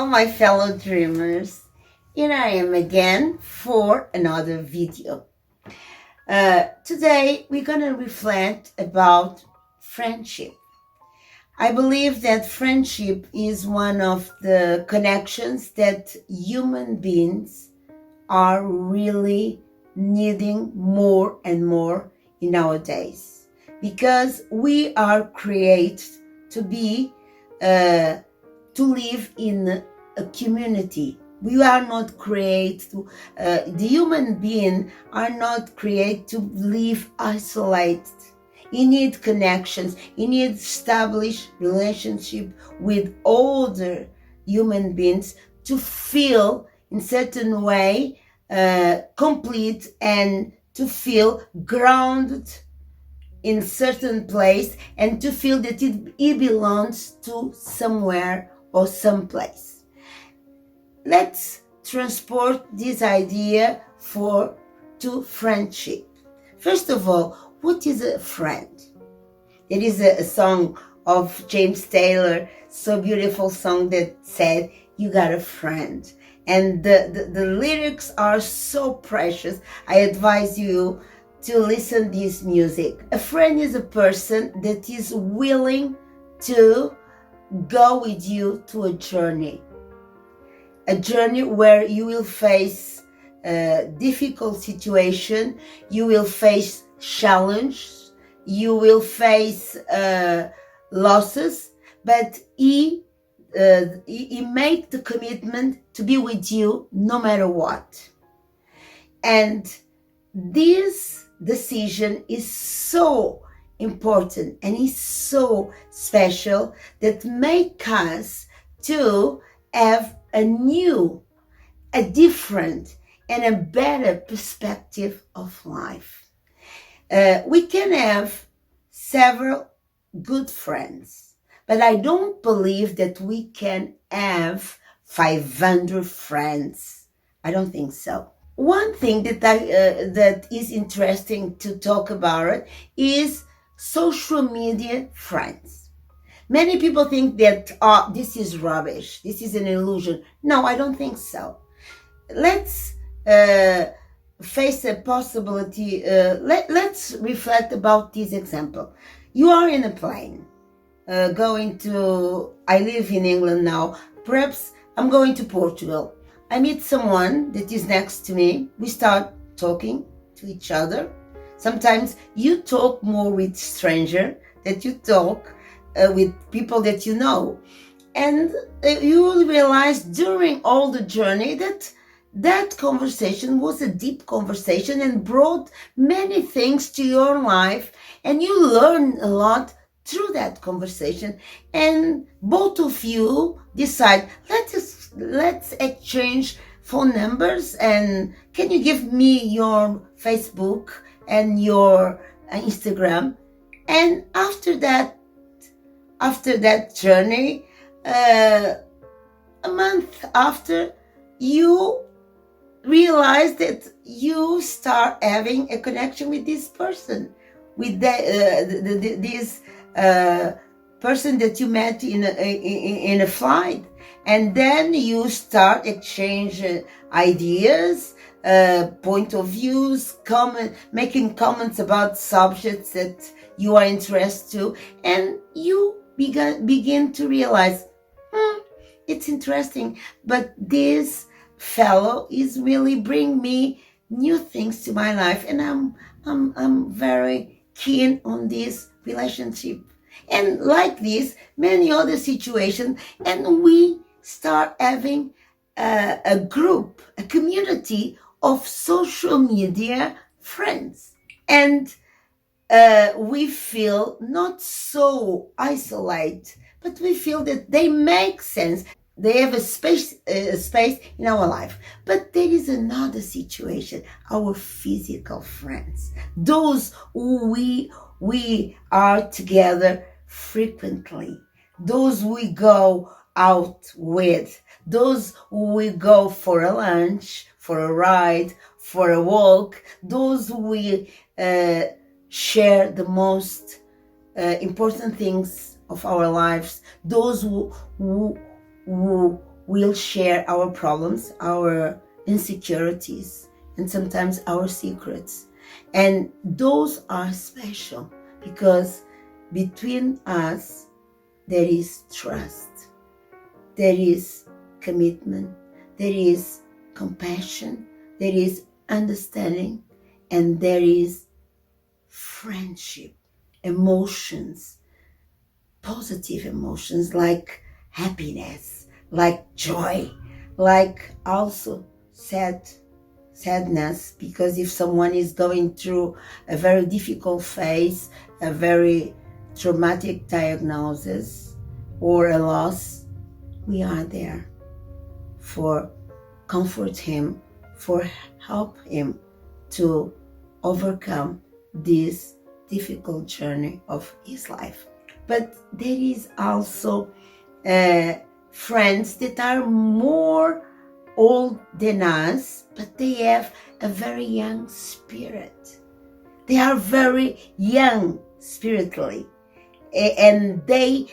my fellow dreamers. Here I am again for another video. Today we're going to reflect about friendship. I believe that friendship is one of the connections that human beings are really needing more and more in nowadays, because we are created to be to live in a community. We are not created to, the human being are not created to live isolated. You need connections. You need established relationship with other human beings to feel in certain way complete and to feel grounded in certain place and to feel that it belongs to somewhere or someplace. Let's transport this idea to friendship. First of all, what is a friend? There is a song of James Taylor, so beautiful song that said, "You got a friend." And the lyrics are so precious. I advise you to listen this music. A friend is a person that is willing to go with you to a journey where you will face difficult situation, you will face challenge, you will face losses, but he made the commitment to be with you no matter what. And this decision is so important and is so special that make us to have a different and a better perspective of life. We can have several good friends, but I don't believe that we can have 500 friends. I don't think so. One thing that is interesting to talk about is social media friends. Many people think that this is rubbish, this is an illusion. No, I don't think so. Let's face a possibility. Let's reflect about this example. You are in a plane going to, I live in England now, perhaps I'm going to Portugal. I meet someone that is next to me. We start talking to each other. Sometimes you talk more with stranger than you talk with people that you know. And you will realize during all the journey that conversation was a deep conversation and brought many things to your life. And you learn a lot through that conversation. And both of you decide, let's exchange phone numbers, and can you give me your Facebook and your Instagram? And after that journey, a month after, you realize that you start having a connection with this person, with this person that you met in a flight. And then you start exchange ideas, point of views, making comments about subjects that you are interested to, and you begin to realize, it's interesting, but this fellow is really bring me new things to my life, and I'm very keen on this relationship. And like this, many other situations, and we start having a group, a community of social media friends. And we feel not so isolated, but we feel that they make sense. They have a space in our life. But there is another situation, our physical friends, those who we are together frequently, those we go out with, those who we go for a lunch, for a ride, for a walk, those who we share the most important things of our lives, those who we'll share our problems, our insecurities, and sometimes our secrets. And those are special because between us, there is trust, there is commitment, there is compassion, there is understanding, and there is friendship, emotions, positive emotions like happiness, like joy, like also sadness, because if someone is going through a very difficult phase, a very traumatic diagnosis or a loss, we are there for comfort him, for help him to overcome this difficult journey of his life. But there is also friends that are more old than us, but they have a very young spirit. They are very young spiritually, and they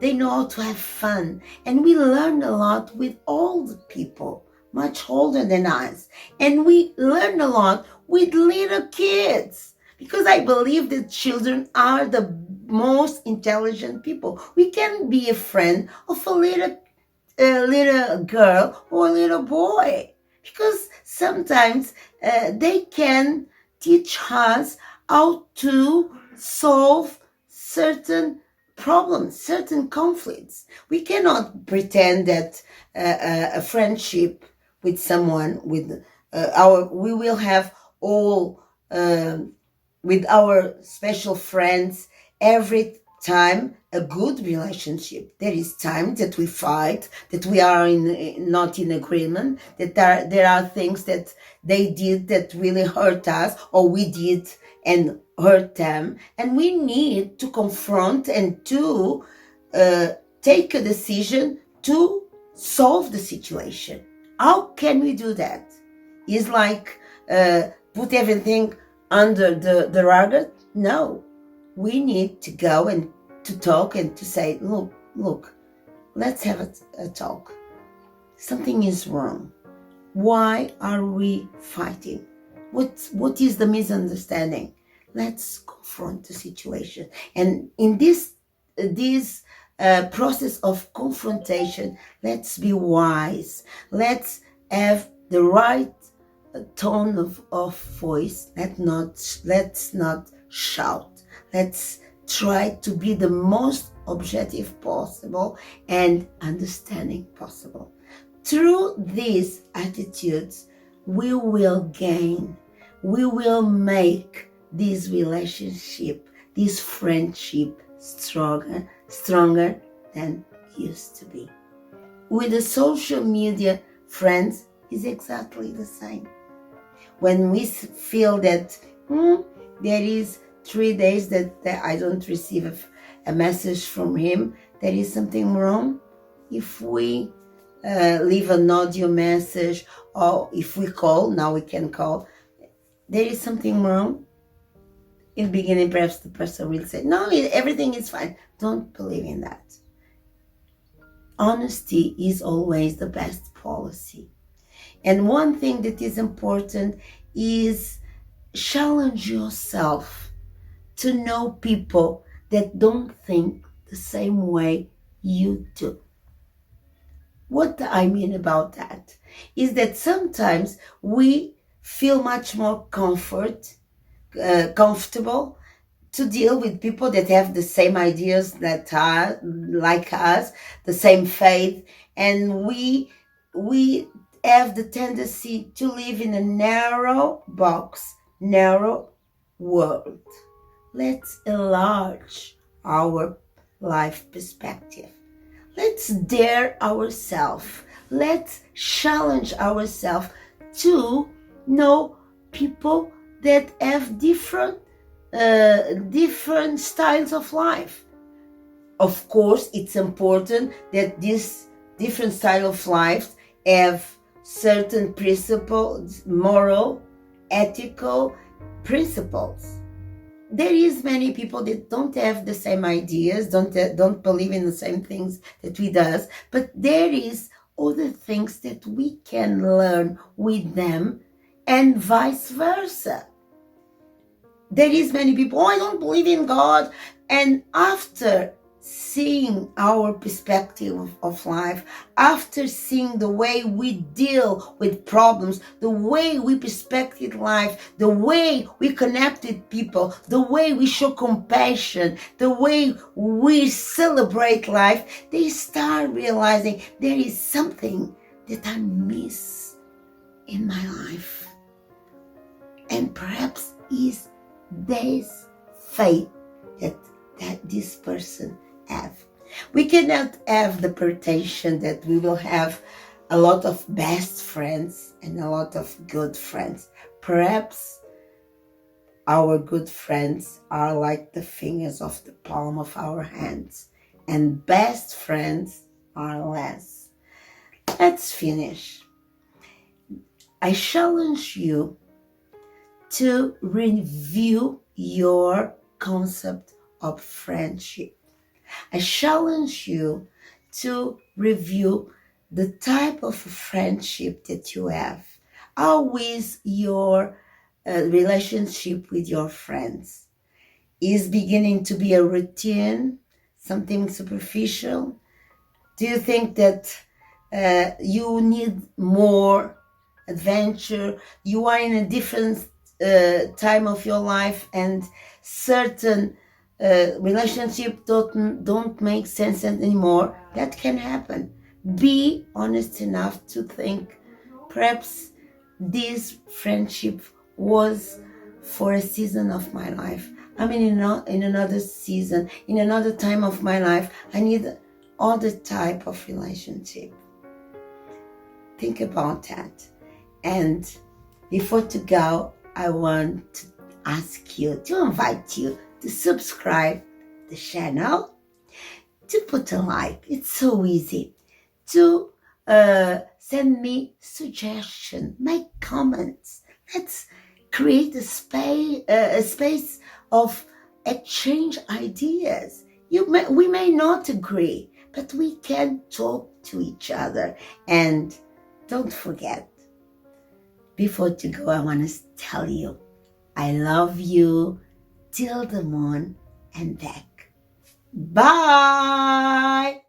know how to have fun. And we learn a lot with old people, much older than us. And we learn a lot with little kids, because I believe that children are the most intelligent people. We can be a friend of a little girl or a little boy, because sometimes they can teach us how to solve certain problems, certain conflicts. We cannot pretend that a friendship with someone with we will have all with our special friends every time a good relationship. There is time that we fight, that we are not in agreement, that there are things that they did that really hurt us, or we did and hurt them, and we need to confront and to take a decision to solve the situation. How can we do that? Is like put everything under the rug? No, we need to go and to talk and to say, look, let's have a talk. Something is wrong. Why are we fighting? What is the misunderstanding? Let's confront the situation. And in this process of confrontation, let's be wise. Let's have the right tone of voice. Let's not shout. Let's try to be the most objective possible and understanding possible. Through these attitudes, we will gain, we will make this relationship, this friendship stronger than it used to be. With the social media friends, is exactly the same. When we feel that there is 3 days that I don't receive a message from him, there is something wrong. If we leave an audio message, or if we call, now we can call, there is something wrong. In the beginning, perhaps the person will say, no, everything is fine. Don't believe in that. Honesty is always the best policy. And one thing that is important is challenge yourself to know people that don't think the same way you do. What I mean about that is that sometimes we feel much more comfortable to deal with people that have the same ideas that are like us, the same faith, and we have the tendency to live in a narrow box, narrow world. Let's enlarge our life perspective. Let's dare ourselves. Let's challenge ourselves to know people that have different styles of life. Of course, it's important that this different style of life have certain principles, moral, ethical principles. There is many people that don't have the same ideas, don't believe in the same things that we does, but there is other things that we can learn with them, and vice versa. There is many people, I don't believe in God. And after seeing our perspective of life, after seeing the way we deal with problems, the way we perspective life, the way we connect with people, the way we show compassion, the way we celebrate life, they start realizing there is something that I miss in my life. And perhaps is this faith that this person have. We cannot have the pretension that we will have a lot of best friends and a lot of good friends. Perhaps our good friends are like the fingers of the palm of our hands, and best friends are less. Let's finish. I challenge you to review your concept of friendship. I challenge you to review the type of friendship that you have. How is your relationship with your friends? Is beginning to be a routine, something superficial? Do you think that you need more adventure? You are in a different time of your life, and certain relationship don't make sense anymore. That can happen. Be honest enough to think, perhaps this friendship was for a season of my life. I mean, in another season, in another time of my life, I need other type of relationship. Think about that. And before to go, I want to invite you to subscribe the channel, to put a like. It's so easy. To send me suggestions, make comments. Let's create a space of exchange ideas. We may not agree, but we can talk to each other. And don't forget, before to go, I want to tell you, I love you till the moon and back. Bye!